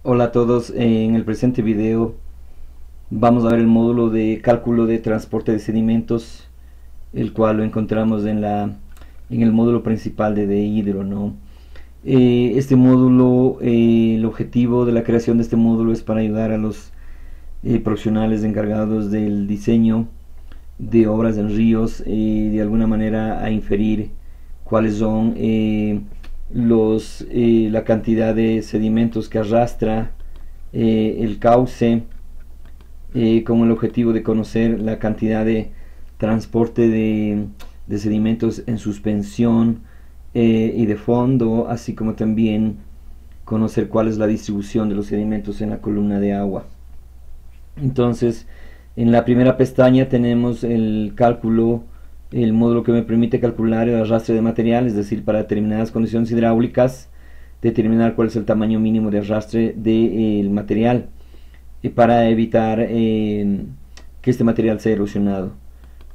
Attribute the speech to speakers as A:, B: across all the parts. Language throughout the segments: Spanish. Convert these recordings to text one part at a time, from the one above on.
A: Hola a todos, en el presente video vamos a ver el módulo de cálculo de transporte de sedimentos, el cual lo encontramos en el módulo principal de Hidro, ¿no? Este módulo, el objetivo de la creación de este módulo es para ayudar a los profesionales encargados del diseño de obras en ríos, de alguna manera a inferir cuáles son la cantidad de sedimentos que arrastra el cauce, con el objetivo de conocer la cantidad de transporte de sedimentos en suspensión y de fondo, así como también conocer cuál es la distribución de los sedimentos en la columna de agua. Entonces, en la primera pestaña tenemos el cálculo, el módulo que me permite calcular el arrastre de material, es decir, para determinadas condiciones hidráulicas, determinar cuál es el tamaño mínimo de arrastre del material para evitar que este material sea erosionado.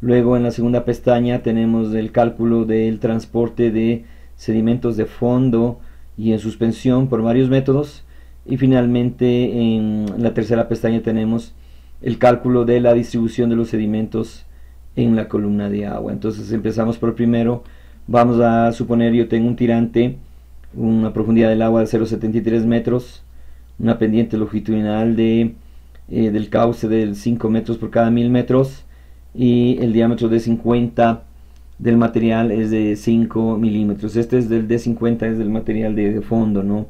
A: Luego en la segunda pestaña tenemos el cálculo del transporte de sedimentos de fondo y en suspensión por varios métodos. Y finalmente en la tercera pestaña tenemos el cálculo de la distribución de los sedimentos en la columna de agua. Entonces empezamos por el primero. Vamos a suponer yo tengo un tirante, una profundidad del agua de 0,73 metros, una pendiente longitudinal del cauce de 5 metros por cada 1000 metros y el diámetro de 50 del material es de 5 milímetros. Este es del D50, es del material de fondo, ¿no?,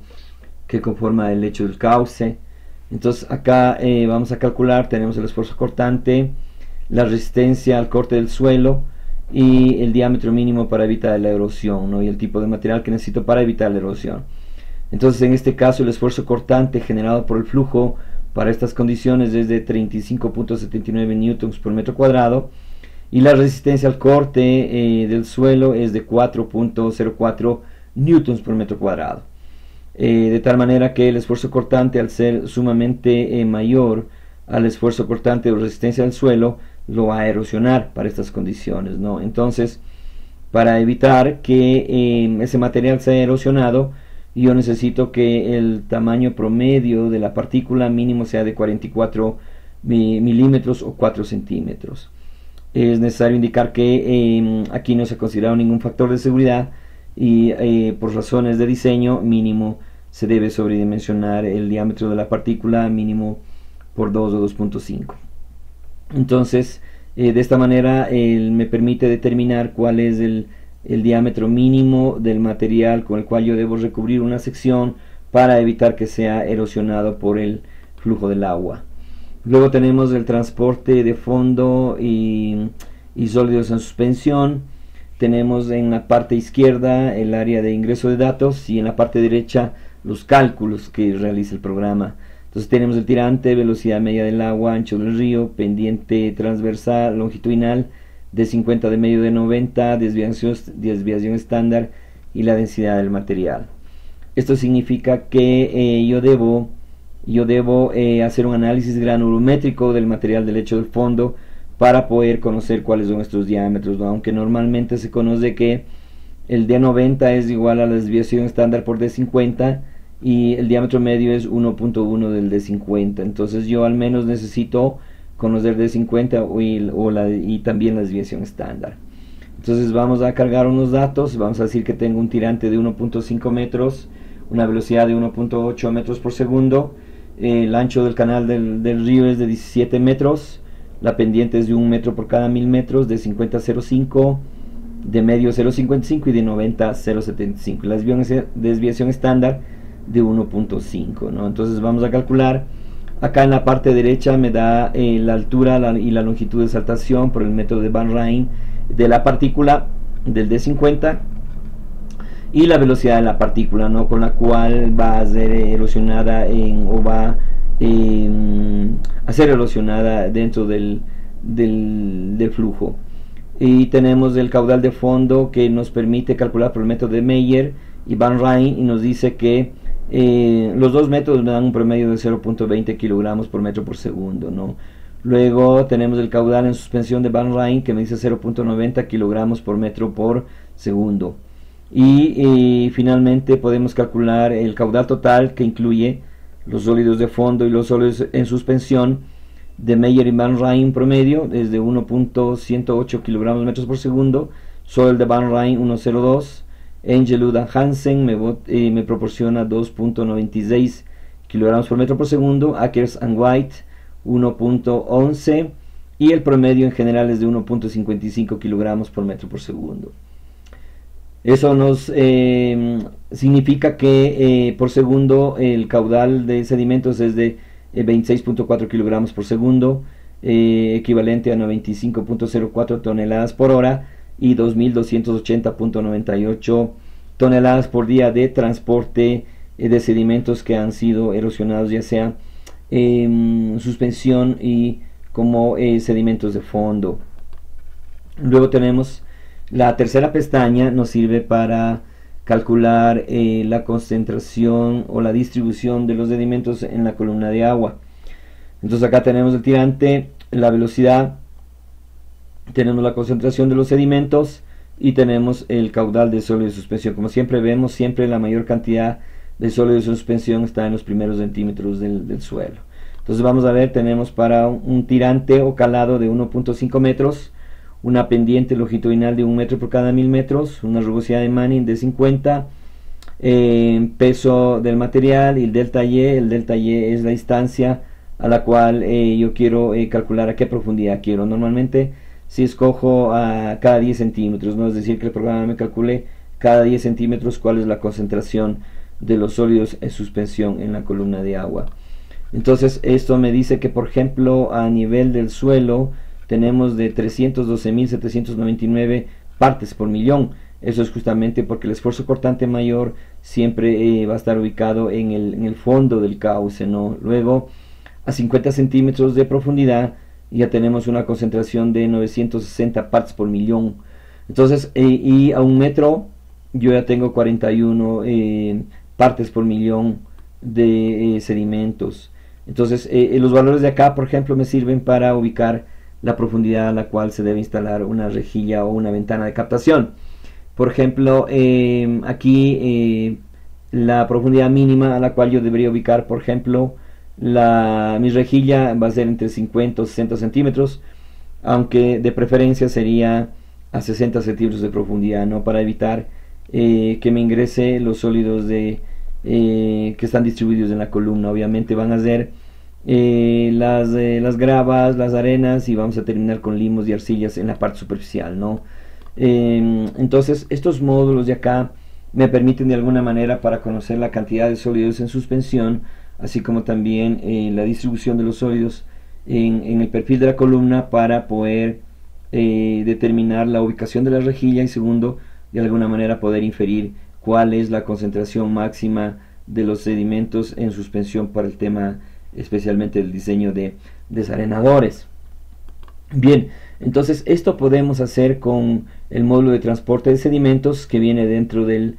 A: que conforma el lecho del cauce. Entonces acá vamos a calcular, tenemos el esfuerzo cortante, la resistencia al corte del suelo y el diámetro mínimo para evitar la erosión, ¿no?, y el tipo de material que necesito para evitar la erosión. Entonces en este caso el esfuerzo cortante generado por el flujo para estas condiciones es de 35.79 newtons por metro cuadrado y la resistencia al corte del suelo es de 4.04 newtons por metro cuadrado. De tal manera que el esfuerzo cortante, al ser sumamente mayor al esfuerzo cortante o resistencia al suelo, lo va a erosionar para estas condiciones, ¿no? Entonces, para evitar que ese material sea erosionado, yo necesito que el tamaño promedio de la partícula mínimo sea de 44 milímetros o 4 centímetros. Es necesario indicar que aquí no se ha considerado ningún factor de seguridad y por razones de diseño mínimo se debe sobredimensionar el diámetro de la partícula mínimo por 2 o 2.5. Entonces de esta manera me permite determinar cuál es el diámetro mínimo del material con el cual yo debo recubrir una sección para evitar que sea erosionado por el flujo del agua. Luego tenemos el transporte de fondo y sólidos en suspensión. Tenemos en la parte izquierda el área de ingreso de datos y en la parte derecha los cálculos que realiza el programa. Entonces tenemos el tirante, velocidad media del agua, ancho del río, pendiente transversal, longitudinal, de 50 de medio de 90, desviación estándar y la densidad del material. Esto significa que yo debo hacer un análisis granulométrico del material del lecho del fondo para poder conocer cuáles son estos diámetros, ¿no? Aunque normalmente se conoce que el D90 es igual a la desviación estándar por D50 y el diámetro medio es 1.1 del D50. Entonces yo al menos necesito conocer D50 y también la desviación estándar. Entonces vamos a cargar unos datos. Vamos a decir que tengo un tirante de 1.5 metros, una velocidad de 1.8 metros por segundo, el ancho del canal del río es de 17 metros, la pendiente es de 1 metro por cada 1000 metros, de 50 a 0.5, de medio 0.55 y de 90 a 0.75. La desviación estándar de 1.5, ¿no? Entonces vamos a calcular. Acá en la parte derecha me da la altura y la longitud de saltación por el método de Van Ryn de la partícula del D50 y la velocidad de la partícula, ¿no?, con la cual va a ser erosionada o va a ser erosionada dentro del flujo. Y tenemos el caudal de fondo que nos permite calcular por el método de Meyer y Van Ryn y nos dice que los dos métodos me dan un promedio de 0.20 kilogramos por metro por segundo, ¿no? Luego tenemos el caudal en suspensión de Van Ryn que me dice 0.90 kilogramos por metro por segundo. Y finalmente podemos calcular el caudal total que incluye los sólidos de fondo y los sólidos en suspensión de Meyer y Van Ryn promedio es de 1.108 kilogramos metros por segundo, solo el de Van Ryn 1.02, Engel Uda Hansen me proporciona 2.96 kilogramos por metro por segundo, Akers and White 1.11 y el promedio en general es de 1.55 kilogramos por metro por segundo. Eso nos significa que por segundo el caudal de sedimentos es de 26.4 kilogramos por segundo, equivalente a 95.04 toneladas por hora y 2.280.98 toneladas por día de transporte de sedimentos que han sido erosionados, ya sea suspensión y como sedimentos de fondo. Luego tenemos la tercera pestaña, nos sirve para calcular la concentración o la distribución de los sedimentos en la columna de agua. Entonces acá tenemos el tirante, la velocidad, tenemos la concentración de los sedimentos y tenemos el caudal de sólido de suspensión. Como siempre vemos, siempre la mayor cantidad de sólido de suspensión está en los primeros centímetros del suelo. Entonces vamos a ver, tenemos para un tirante o calado de 1.5 metros, una pendiente longitudinal de 1 metro por cada 1000 metros, una rugosidad de Manning de 50, peso del material y el delta Y es la distancia a la cual yo quiero calcular a qué profundidad quiero. Normalmente si escojo a cada 10 centímetros, ¿no? Es decir, que el programa me calcule cada 10 centímetros cuál es la concentración de los sólidos en suspensión en la columna de agua. Entonces esto me dice que, por ejemplo, a nivel del suelo tenemos de 312.799 partes por millón. Eso es justamente porque el esfuerzo cortante mayor siempre va a estar ubicado en el fondo del cauce, ¿no? Luego, a 50 centímetros de profundidad ya tenemos una concentración de 960 partes por millón. Entonces, y a 1 metro yo ya tengo 41 partes por millón de sedimentos. Entonces, los valores de acá, por ejemplo, me sirven para ubicar la profundidad a la cual se debe instalar una rejilla o una ventana de captación. Por ejemplo, aquí la profundidad mínima a la cual yo debería ubicar, por ejemplo, mi rejilla va a ser entre 50 o 60 centímetros, aunque de preferencia sería a 60 centímetros de profundidad, ¿no? Para evitar que me ingrese los sólidos que están distribuidos en la columna. Obviamente van a ser las gravas, las arenas, y vamos a terminar con limos y arcillas en la parte superficial, ¿no? Entonces estos módulos de acá me permiten de alguna manera para conocer la cantidad de sólidos en suspensión, así como también la distribución de los sólidos en el perfil de la columna, para poder determinar la ubicación de la rejilla, y segundo, de alguna manera poder inferir cuál es la concentración máxima de los sedimentos en suspensión para el tema especialmente el diseño de desarenadores. Bien, entonces esto podemos hacer con el módulo de transporte de sedimentos que viene dentro del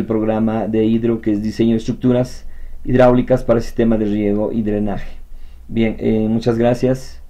A: programa de Hidro, que es diseño de estructuras hidráulicas para sistemas de riego y drenaje. Bien, muchas gracias.